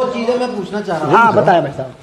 चीजें मैं पूछना चाह रहा हूँ। हाँ बताया भाई साहब।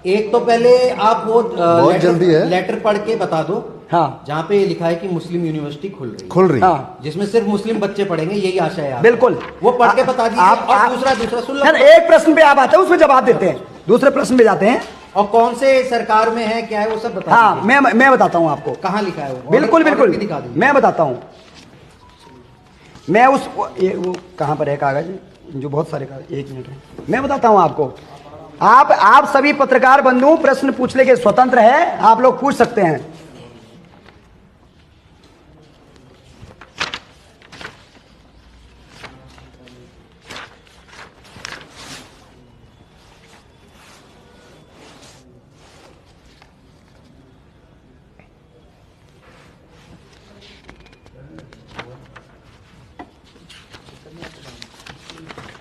एक तो पहले आप वो बहुत जल्दी है। लेटर पढ़ के बता दो। हाँ जहाँ पे लिखा है कि मुस्लिम यूनिवर्सिटी खुल रही हाँ जिसमें सिर्फ मुस्लिम बच्चे पढ़ेंगे, यही आशा है। बिल्कुल, वो पढ़ के बता दीजिए। और दूसरा सुन लो। एक प्रश्न पे आप आते हैं, उसमें जवाब देते हैं, दूसरे प्रश्न पे जाते हैं। और कौन से सरकार में है, क्या है, वो सब बता हाँ दीजिए। मैं बताता हूँ आपको कहाँ लिखा है वो। बिल्कुल बिल्कुल दिखा दीजिए। मैं बताता हूँ। मैं वो कहाँ पर है कागज, जो बहुत सारे कागज, एक मिनट है, मैं बताता हूँ आपको। आप सभी पत्रकार बंधु प्रश्न पूछने के स्वतंत्र है, आप लोग पूछ सकते हैं।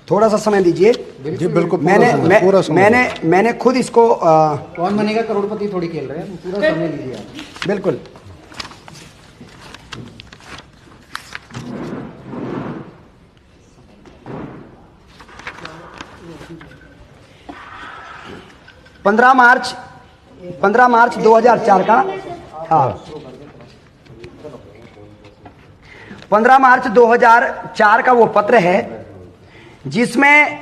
थोड़ा सा समय दीजिए जी बिल्कुल। मैंने खुद इसको कौन बनेगा करोड़पति थोड़ी खेल रहे हैं, पूरा समय लीजिए आप। बिल्कुल। पंद्रह मार्च 2004 का, हाँ 15 मार्च 2004 का वो पत्र है जिसमें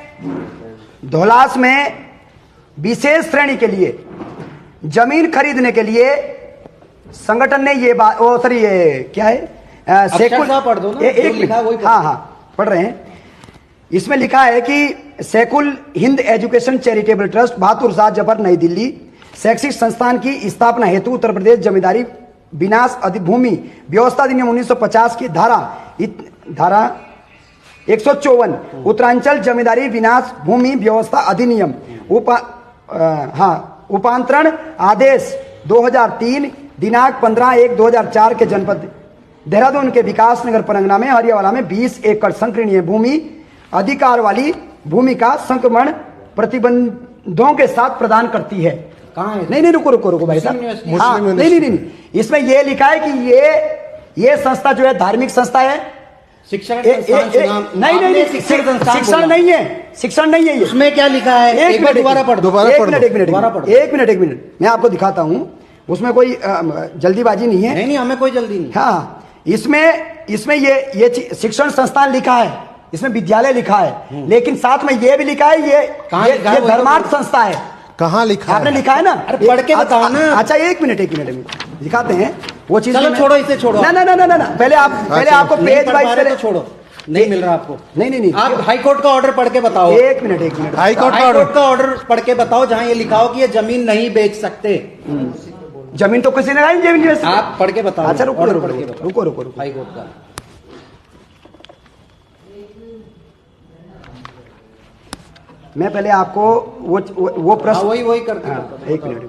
धौलास में विशेष श्रेणी के लिए जमीन खरीदने के लिए संगठन ने ये बात, वो सॉरी ये क्या है, सेकुल पढ़ दो ना, एक लिखा वही हाँ पढ़ रहे हैं। इसमें लिखा है कि सेकुल Hind education charitable trust Bahadur Shah Zafar नई दिल्ली शैक्षिक संस्थान की स्थापना हेतु उत्तर प्रदेश जमींदारी विनाश भूमि व्यवस्था अधिनियम 1950 की धारा 154 उत्तरांचल जमींदारी विनाश भूमि व्यवस्था अधिनियम उपांतरण आदेश 2003 दिनांक 15/1/2004 के जनपद देहरादून के विकास नगर परगना में हरियावाला में 20 एकड़ संकीर्णीय भूमि अधिकार वाली भूमि का संक्रमण प्रतिबंधों के साथ प्रदान करती है। कहाँ है? नहीं रुको भाई साहब। हाँ नहीं, इसमें ये लिखा है कि ये संस्था जो है धार्मिक संस्था है, शिक्षण नहीं शिक्षण नहीं है। उसमें क्या लिखा है? एक मिनट दोबारा पढ़। एक मिनट मैं आपको दिखाता हूँ। उसमें कोई जल्दीबाजी नहीं है। नहीं हमें कोई जल्दी नहीं। हाँ इसमें ये शिक्षण संस्थान लिखा है, इसमें विद्यालय लिखा है, लेकिन साथ में ये भी लिखा है ये धर्मार्थ संस्था है। कहाँ लिखा है? आपने लिखा है ना? अरे पढ़ के बताओ ना। अच्छा एक मिनट दिखाते हैं वो चीज। चलो छोड़ो, इसे छोड़ो। ना पहले आपको पेज वाइज तो छोड़ो। नहीं मिल रहा आपको? नहीं आप हाई कोर्ट का ऑर्डर पढ़ के बताओ। एक मिनट हाई कोर्ट का ऑर्डर पढ़ के बताओ जहाँ ये लिखा हो कि ये जमीन नहीं बेच सकते। जमीन तो किसी ने नहीं, जमीन आप पढ़ के बताओ। अच्छा रुको हाई कोर्ट का। मैं पहले आपको वो प्रश्न वही करते। एक मिनट।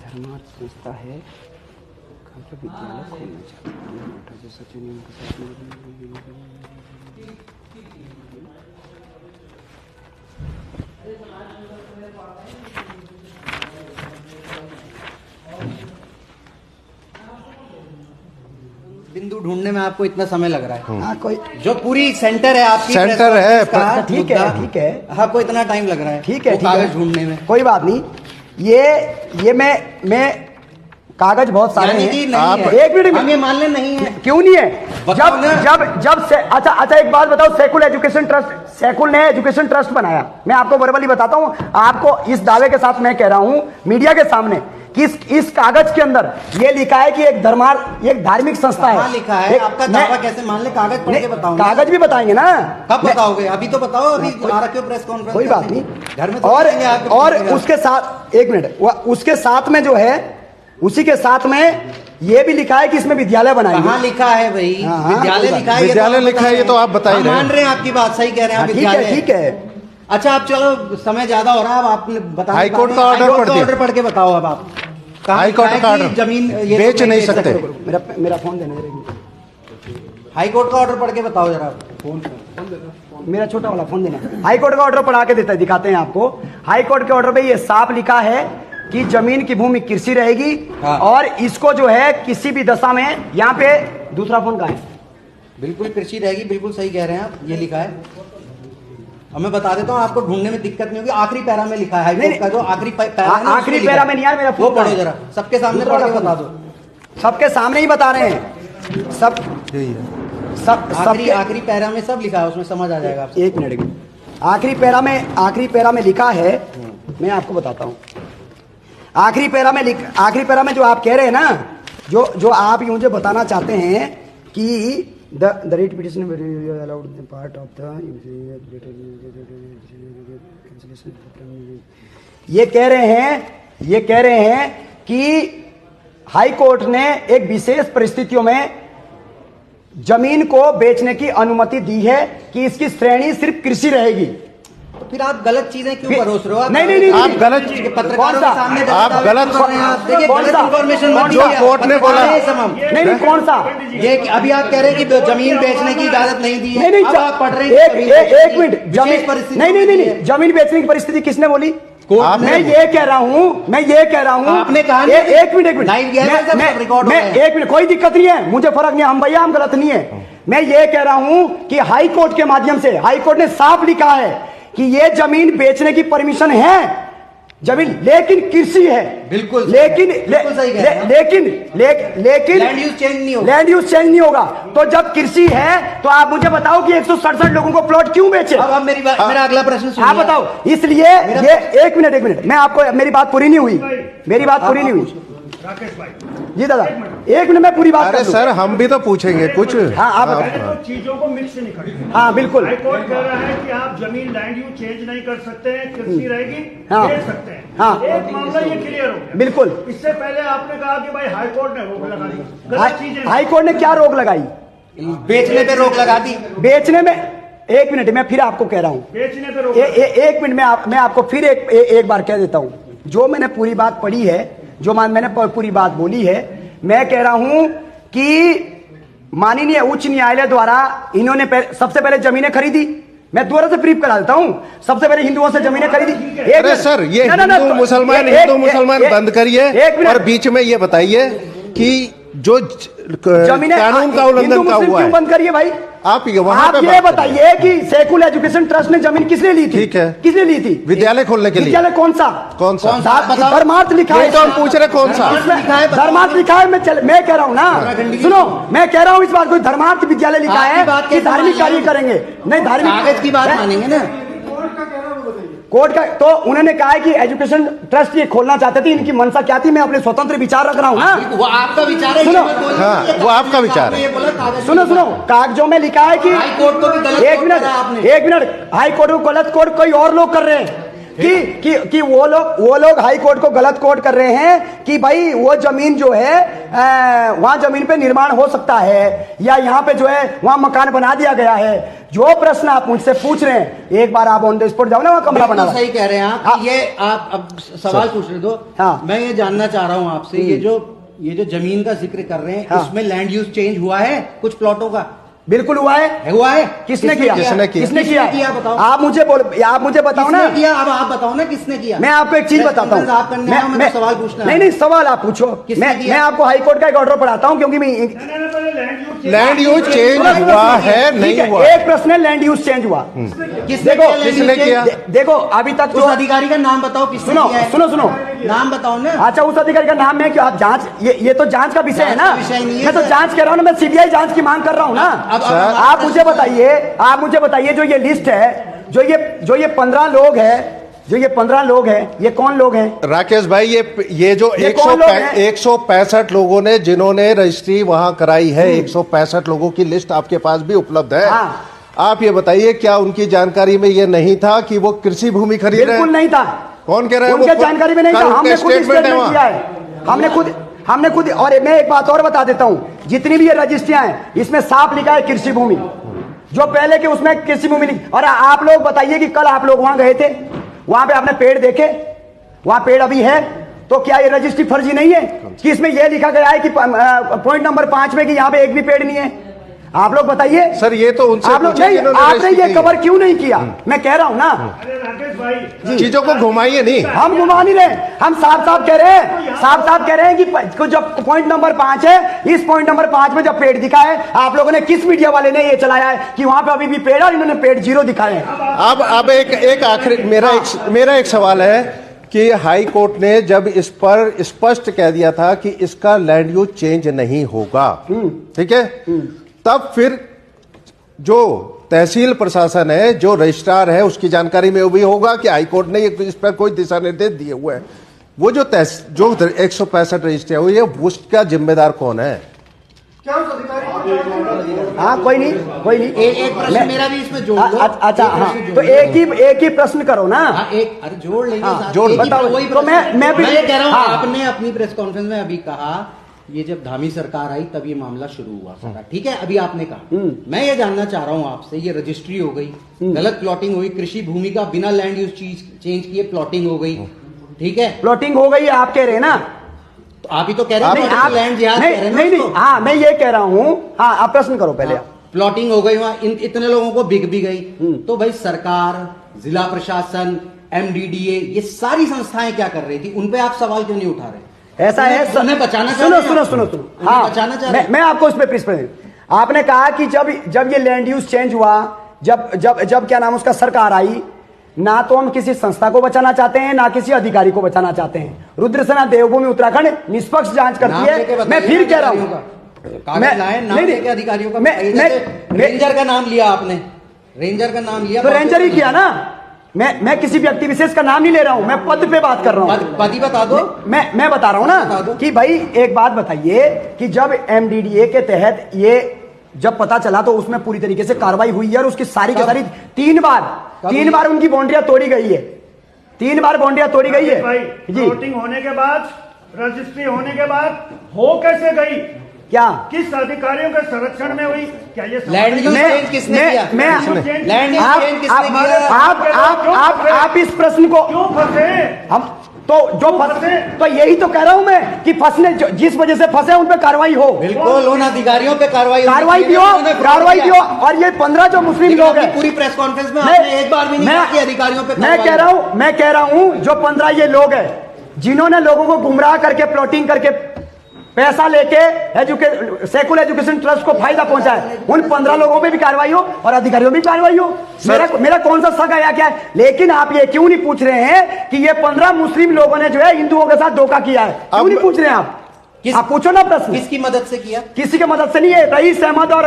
धर्मार्थ संस्था है, विद्यालय खोलना चाहते हैं। बिंदु ढूंढने में आपको इतना समय लग रहा है। हाँ कोई जो पूरी सेंटर है आपकी, सेंटर है, ठीक है आपको इतना टाइम लग रहा है। ठीक है कागज ढूंढने में कोई बात नहीं। ये मैं कागज बहुत सारे हैं। आप एक मिनट में हम ये मान ले नहीं है। क्यों नहीं है? जब से अच्छा एक बात बताओ, सेकुल एजुकेशन ट्रस्ट, सेकुल ने एजुकेशन ट्रस्ट बनाया। मैं आपको वर्बली बताता हूं, आपको इस दावे के साथ मैं कह रहा हूं मीडिया के सामने कि इस कागज के अंदर ये लिखा है कि एक धार्मिक संस्था है। लिखा है आपका दावा कैसे मान ले? कागज पढ़ के बताओ। कागज भी बताएंगे ना। कब बताओगे? अभी तो बताओ। अभी आ रखे हो प्रेस कॉन्फ्रेंस। कोई बात नहीं। घर में और उसके साथ एक मिनट, उसके साथ में जो है, उसी के साथ में ये भी लिखा है कि इसमें विद्यालय बनाएंगे। कहाँ लिखा है भाई? विद्यालय लिखा है। विद्यालय लिखा है, ये तो आप बता ही रहे हैं। मान रहे हैं आपकी बात, सही कह रहे हैं। ठीक है। अच्छा आप चलो, समय ज्यादा हो रहा है, अब आपने बता। हाई कोर्ट का ऑर्डर पढ़ के बताओ। अब आप हाई कोर्ट का ऑर्डर जमीन बेच नहीं सकते। मेरा फोन देना। हाई कोर्ट का ऑर्डर पढ़ के बताओ जरा। मेरा छोटा वाला फोन देना। हाई कोर्ट का ऑर्डर पढ़ा के देता है, दिखाते हैं आपको। हाई कोर्ट के ऑर्डर पे ये साफ लिखा है कि जमीन की भूमि कृषि रहेगी। हाँ। और इसको जो है किसी भी दशा में, यहाँ पे दूसरा फोन कहाँ है? बिल्कुल कृषि रहेगी, बिल्कुल सही कह रहे हैं आप, ये लिखा है। अब मैं बता देता हूँ, आपको ढूंढने में दिक्कत नहीं होगी। आखिरी पैरा में लिखा है हाई कोर्ट का, जो आखिरी पैरा है ना, आखिरी उसमें लिखा पैरा है। में नहीं यार, मेरा वो फोन पढ़ो जरा, सबके सामने पढ़ के बता दो। सबके सामने ही बता रहे हैं, सब यही है। सब आखिरी पैरा में सब लिखा है, उसमें समझ आ जाएगा आपसे। एक मिनट, आखिरी पैरा में लिखा है, मैं आपको बताता हूँ। आखिरी पैरा में जो आप कह रहे हैं ना, जो आप मुझे बताना चाहते हैं कि the rate petition allowed part of the, ये कह रहे हैं कि हाई कोर्ट ने एक विशेष परिस्थितियों में जमीन को बेचने की अनुमति दी है कि इसकी श्रेणी सिर्फ कृषि रहेगी। तो फिर आप गलत चीजें क्यों परोस रहे हो? नहीं, आप गलत पत्रकारों के सामने आप गलत देखिए, गलत इन्फॉर्मेशन मत जो दीजिए। कोर्ट ने बोला, नहीं, कौन सा? ये अभी आप कह रहे हैं कि जमीन बेचने की इजाजत नहीं दी है। नहीं, अब आप पढ़ रहे हैं एक मिनट, नहीं, जमीन बेचने की परिस्थिति किसने बोली? मैं ये कह रहा हूँ आपने कहा एक मिनट, कोई दिक्कत नहीं है, मुझे फर्क नहीं है, हम भैया हम गलत नहीं है। मैं ये कह रहा हूं कि हाई कोर्ट के माध्यम से हाई कोर्ट ने साफ लिखा है कि ये जमीन बेचने की परमिशन है, जमीन लेकिन कृषि है। बिल्कुल लेकिन लैंड यूज चेंज नहीं होगा। तो जब कृषि है तो आप मुझे बताओ कि 167 लोगों को प्लॉट क्यों बेचे? अब मेरा अगला प्रश्न सुनिए। आप बताओ। इसलिए ये एक मिनट, मैं आपको, मेरी बात पूरी नहीं हुई, राकेश भाई जी दादा, एक मिनट में पूरी बात अरे कर दूं। सर, हम भी तो पूछेंगे कुछ। हाँ, आप बताएं। तो चीजों को मिक्स नहीं करते। हाँ बिल्कुल, हाई कोर्ट कह रहा है कि आप जमीन लैंड यूज चेंज नहीं कर सकते हैं, कृषि रहेगी, हाँ। बेच सकते हैं। हाँ। एक मामला ये क्लियर हो गया। बिल्कुल। इससे पहले आपने कहा कि भाई हाई कोर्ट ने रोक लगा दी, गलत चीजें। हाई कोर्ट ने क्या रोक लगाई? बेचने पे रोक लगा दी। बेचने में, एक मिनट मैं फिर आपको कह रहा हूँ, बेचने पे रोक एक मिनट मैं आपको फिर एक बार कह देता हूँ। जो मैंने पूरी बात पढ़ी है, जो मैंने पूरी बात बोली है, मैं कह रहा हूं कि माननीय उच्च न्यायालय द्वारा इन्होंने सबसे पहले जमीनें खरीदी। मैं दोबारा से ब्रीफ करा देता हूं, सबसे पहले हिंदुओं से जमीनें खरीदी। अरे सर, ये हिंदू मुसलमान बंद करिए और बीच में ये बताइए कि जो जमीनें कानून का उल्लंघन का हुआ है, बंद करिए भाई। आप ये बताइए कि सेकुलर एजुकेशन ट्रस्ट ने जमीन किसने ली थी? ठीक है, किसने ली थी? विद्यालय खोलने के लिए। विद्यालय कौन सा? धर्मार्थ लिखा है। तो हम पूछ रहे कौन सा धर्मार्थ लिखा है। मैं कह रहा हूँ ना, सुनो, मैं कह रहा हूँ इस बात को, धर्मार्थ विद्यालय लिखा है कि धार्मिक कार्य करेंगे, नहीं धार्मिक कागज की बात मानेंगे ना। कोर्ट का तो उन्होंने कहा है कि एजुकेशन ट्रस्ट ये खोलना चाहते थे। इनकी मंशा क्या थी? मैं अपने स्वतंत्र विचार रख रहा हूँ ना। वो आपका विचार है। सुनो, हाँ, वो आपका विचार है। सुनो, कागजों में लिखा है कि हाई कोर्ट को भी गलत एक मिनट, हाई कोर्ट को गलत कोर्ट कोई और लोग कर रहे हैं कि वो लोग हाई कोर्ट को गलत कोर्ट कर रहे हैं कि भाई वो जमीन जो है वहां जमीन पे निर्माण हो सकता है, या यहाँ पे जो है वहां मकान बना दिया गया है। जो प्रश्न आप मुझसे पूछ रहे हैं, एक बार आप ऑन द स्पॉट जाओ ना, वहां कमरा बना। सही कह रहे हैं आप। ये आप अब सवाल पूछ रहे दो। हाँ। मैं ये जानना चाह रहा हूँ आपसे, ये जो जमीन का जिक्र कर रहे हैं, हाँ। इसमें लैंड यूज चेंज हुआ है कुछ प्लॉटों का? बिल्कुल हुआ है। किसने किया? बताओ। आप मुझे बताओ ना। किया? अब आप बताओ ना किसने किया। मैं आपको एक चीज बताता हूँ। मैं सवाल पूछना। नहीं, सवाल आप पूछो। मैं आपको हाई कोर्ट का एक ऑर्डर पढ़ाता हूँ, क्योंकि लैंड यूज चेंज हुआ है नहीं हुआ? एक प्रश्न है, लैंड यूज चेंज हुआ किसने किया? देखो अभी तक उस अधिकारी का नाम बताओ, किसने किया है? सुनो, नाम बताओ ना। अच्छा, उस अधिकारी का नाम है कि आप जांच, ये तो जांच का विषय है ना। मैं तो जांच कर रहा हूँ ना, मैं सीबीआई जांच की मांग कर रहा हूँ ना। आप मुझे बताइए, जो ये लिस्ट है, जो ये 15 लोग हैं, ये कौन लोग हैं? राकेश भाई, ये जो 165 लोगों ने जिन्होंने रजिस्ट्री वहां कराई है, 165 लोगों की लिस्ट आपके पास भी उपलब्ध है। हाँ। आप ये बताइए, क्या उनकी जानकारी में ये नहीं था कि वो कृषि भूमि खरीद रहे हैं? बिल्कुल नहीं था। कौन कह रहा है? उनके जानकारी में नहीं था। हमने खुद स्टेटमेंट किया है, हमने खुद। और मैं एक बात और बता देता हूँ, जितनी भी ये रजिस्ट्रियां हैं, इसमें साफ लिखा है कृषि भूमि, जो पहले के उसमें कृषि भूमि लिखी। और आप लोग बताइए कि कल आप लोग वहां गए थे, वहां पे आपने पेड़ देखे, वहां पेड़ अभी है, तो क्या ये रजिस्ट्री फर्जी नहीं है कि इसमें यह लिखा गया है कि पॉइंट नंबर 5 में कि यहाँ पे एक भी पेड़ नहीं है? आप लोग बताइए सर, ये तो उनसे आप लोग पूछे नहीं, जिन्होंने आपने रजिस्ट्री ये की। कवर क्यों नहीं किया? मैं कह रहा हूं ना, अरे राकेश भाई, चीजों को घुमाइए नहीं। हम घुमा नहीं रहे, हम साफ साफ कह रहे हैं, साफ साफ कह रहे हैं कि जब पॉइंट नंबर 5 है, इस पॉइंट नंबर 5 में जब पेड़ दिखा है, आप लोगों ने किस मीडिया वाले ने ये चलाया है कि वहां पे अभी भी पेड़ और इन्होंने पेड़ 0 दिखाए हैं? अब एक आखिरी मेरा एक सवाल है कि हाई कोर्ट ने जब इस पर स्पष्ट कह दिया था कि इसका लैंड यूज चेंज नहीं होगा, ठीक है, तब फिर जो तहसील प्रशासन है, जो रजिस्ट्रार है, उसकी जानकारी में भी होगा कि हाई कोर्ट ने इस पर कोई दिशा निर्देश दिए हुए हैं। वो जो 165 रजिस्ट्री हुई है, उसका जिम्मेदार कौन है? हाँ, कोई नहीं एक प्रश्न मेरा भी इसमें जोड़ दो। अच्छा, हाँ, तो एक ही प्रश्न करो ना। हाँ, अरे जोड़ लेंगे साथ। जोड़, एक ही बताओ। वही तो प्रश्न। मैं भी ये कह रहा हूँ, हाँ। आपने अपनी प्रेस कॉन्फ्रेंस में अभी कहा ये जब धामी सरकार आई तब ये मामला शुरू हुआ सारा, ठीक है, अभी आपने कहा। मैं ये जानना चाह रहा हूँ आपसे, ये रजिस्ट्री हो गई, गलत प्लॉटिंग हुई, कृषि भूमि का बिना लैंड यूज चेंज किए प्लॉटिंग हो गई, ठीक है, प्लॉटिंग हो गई, आप कह रहे हैं ना? तो आप ही तो कह रहे हैं आप लैंड जिहाद कह रहे हैं ना नहीं, उसको। हाँ, मैं ये कह रहा हूँ, हाँ, आप प्रश्न करो पहले। प्लॉटिंग हो गई वहां, इतने लोगों को बिक भी गई, तो भाई सरकार, जिला प्रशासन, MDDA, ये सारी संस्थाएं क्या कर रही थी? उन पे आप सवाल क्यों नहीं उठा रहे? ऐसा है, उन्हें बचाना चाह सुनो रहे हैं। सुनो, उन्हें हाँ, बचाना चाह रहे हैं। मैं आपको इस पे प्रश्न, आपने कहा कि जब ये लैंड यूज चेंज हुआ, जब क्या नाम उसका सरकार आई, ना तो हम किसी संस्था को बचाना चाहते हैं, ना किसी अधिकारी को बचाना चाहते हैं। रुद्रसेना देवभूमि उत्तराखंड निष्पक्ष जांच करती है। मैं फिर कह रहा हूं, कागज लाए, नाम लेके अधिकारियों का, रेंजर का नाम लिया आपने, रेंजर का नाम लिया तो रेंजर ही किया ना। मैं किसी व्यक्ति विशेष का नाम नहीं ले रहा हूं, मैं पद पे बात कर रहा हूं। पद ही बता दो। मैं बता रहा हूं ना कि भाई एक बात बताइए कि जब MDDA के तहत ये जब पता चला तो उसमें पूरी तरीके से कार्रवाई हुई है और उसकी सारी की सारी 3 बार उनकी बाउंड्रियां तोड़ी गई है, 3 बार बाउंड्रियां तोड़ी गई है जी। प्लॉटिंग होने के बाद, रजिस्ट्री होने के बाद हो कैसे गई? क्या किस अधिकारियों के संरक्षण में हुई? क्या ये लैंड यूज चेंज किसने किया? लैंड यूज चेंज किसने किया? आप इस प्रश्न को क्यों फंसे? हम तो जो फंसे, तो यही तो कह रहा हूं मैं कि फंसने जिस वजह से फंसे उन पे कार्रवाई हो, बिल्कुल उन अधिकारियों पे कार्रवाई भी हो। और ये 15 जो मुस्लिम लोग हैं, पूरी प्रेस कॉन्फ्रेंस में आपने एक बार भी नहीं कहा कि अधिकारियों पे मैं कह रहा हूं जो 15 ये लोग हैं जिन्होंने लोगों को गुमराह करके प्लॉटिंग करके पैसा लेके सेकुलर एजुकेशन ट्रस्ट को फायदा पहुंचा है, उन 15 लोगों पे भी कार्रवाई हो और अधिकारियों पे भी कार्रवाई हो। मेरा कौन सा शक आया क्या है? लेकिन आप ये क्यों नहीं पूछ रहे हैं कि ये 15 मुस्लिम लोगों ने जो है हिंदुओं के साथ धोखा किया है? क्यों नहीं पूछ रहे हैं आप? आप पूछो ना प्रश्न। किसकी मदद से किया? किसी की मदद से नहीं है, रईस अहमद और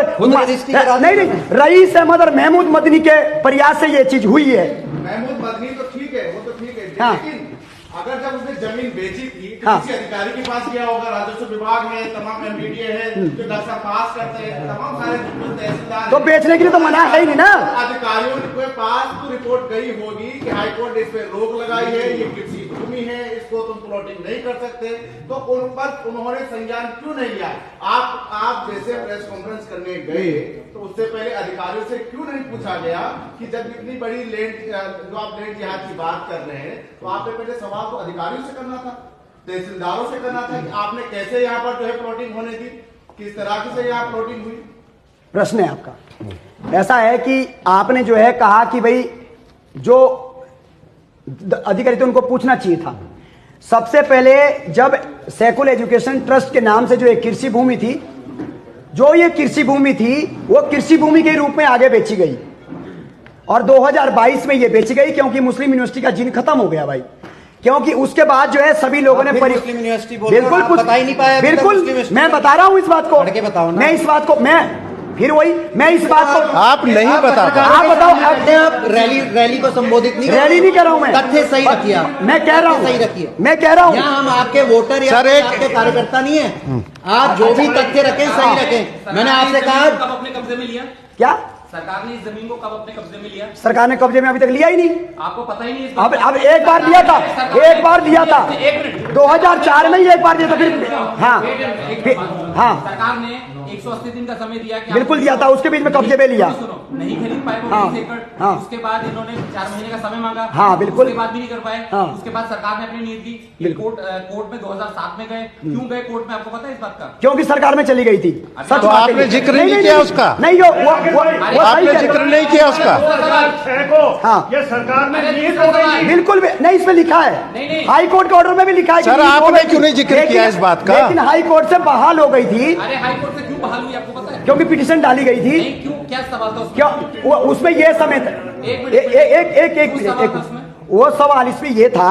नहीं, रईस अहमद और महमूद मदनी के प्रयास से ये चीज हुई है। महमूद मदनी तो ठीक है, वो तो ठीक है, हाँ। लेकिन अगर जब उसने जमीन बेची थी तो हाँ। किसी अधिकारी के पास गया होगा, राजस्व विभाग है, तमाम MDDA है जो नक्शा पास करते हैं, तमाम सारे तहसीलदार तो बेचने के लिए तो मना है ही नहीं ना। अधिकारियों के पास तो रिपोर्ट गई होगी कि हाईकोर्ट ने इस पे रोक लगाई है, ये कृषि भूमि है, इसको तुम प्लॉटिंग नहीं कर सकते, तो उन पर उन्होंने संज्ञान क्यों नहीं लिया? आप जैसे प्रेस कॉन्फ्रेंस करने गए तो उससे पहले अधिकारियों से क्यों नहीं पूछा गया कि जब इतनी बड़ी लैंड जो आप लैंड जिहाद की बात कर रहे हैं, तो आपने पहले सवाल तो अधिकारियों से करना था, तहसीलदारों से करना था कि आपने कैसे यहाँ पर जो है प्लॉटिंग होने दी, किस तरह से यहाँ प्लॉटिंग हुई? प्रश्न है आपका ऐसा है कि आपने जो है कहा कि भाई जो अधिकारी थे उनको पूछना चाहिए था। सबसे पहले जब सेकुलर एजुकेशन ट्रस्ट के नाम से जो एक कृषि भूमि थी, जो ये कृषि भूमि थी वो कृषि भूमि के रूप में आगे बेची गई और 2022 में ये बेची गई क्योंकि मुस्लिम यूनिवर्सिटी का जिन खत्म हो गया भाई। क्योंकि उसके बाद जो है सभी लोगों ने मुस्लिम यूनिवर्सिटी बिल्कुल बता ही नहीं पाया। बिल्कुल मैं बता रहा हूं इस बात को, बताओ ना। मैं इस बात को मैं इस बात को आप नहीं बता, आप बताओ। आप रैली को संबोधित नहीं, रैली नहीं कर रहा हूं मैं, तथ्य सही रखिए। मैं कह रहा हूं सही रखिए। मैं कह रहा हूं यहाँ हम आपके वोटर या आपके कार्यकर्ता नहीं है, आप जो भी तथ्य रखें सही रखें। मैंने आपसे कहा कब अपने कब्जे में लिया? क्या सरकार ने इस जमीन को कब अपने कब्जे में लिया? सरकार ने कब्जे में अभी तक लिया ही नहीं। आपको पता ही नहीं? अब एक बार लिया था, एक बार लिया था 2004 में ही एक बार दिया था, फिर हाँ सरकार ने 180 दिन का समय दिया कि बिल्कुल दिया था, उसके बीच में कब्जे पे लिया। सुनो, नहीं खरीद पाए वो हाँ, 20 एकड़। हाँ। उसके बाद इन्होंने 4 महीने का समय मांगा। हाँ, बिल्कुल। उसके बाद भी नहीं कर पाए। हाँ। उसके बाद सरकार ने अपनी नीति दी। ये बिल्कुल। कोर्ट में 2007 में गए। क्यों गए कोर्ट में, आपको पता है इस बात का? क्योंकि सरकार में चली गई थी। अच्छा, सच तो बात है आपने ये। जिक्र नहीं किया उसका? नहीं, वो आपने सही जिक्र है। नहीं किया उसका? 2006 को हाँ। ये सरकार में अरे नीति दूसरा हो गई सवाल। थी। बिल्कुल भी नहीं, इसमें लिखा है, नहीं। हाई कोर्ट के ऑर्डर में भी लिखा है कि सर, नीति हो आपने गई क्यों थी। नहीं जिक्र किया इस बात का? लेकिन हाई कोर्ट से बहाल हो गई थी अरे हाईकोर्ट से क्यों बहाल हुई आपको पता है? क्योंकि पिटीशन डाली गई थी। नहीं, क्यों, क्या सवाल था उसमें? क्यों उसमें ये समय था, एक मिनट, एक कुछ सवाल था उसमें? वो सवाल इसमें ये था,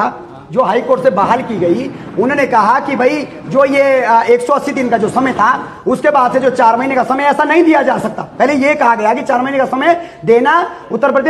जो हाई कोर्ट से बहाल की गई, उन्होंने कहा कि भाई जो ये 180 दिन का जो समय था, उसके बाद से जो 4 महीने का समय ऐसा नहीं दिया जा सकता। पहले ये कहा गया कि 4 महीने का समय देना उत्तर प्रदेश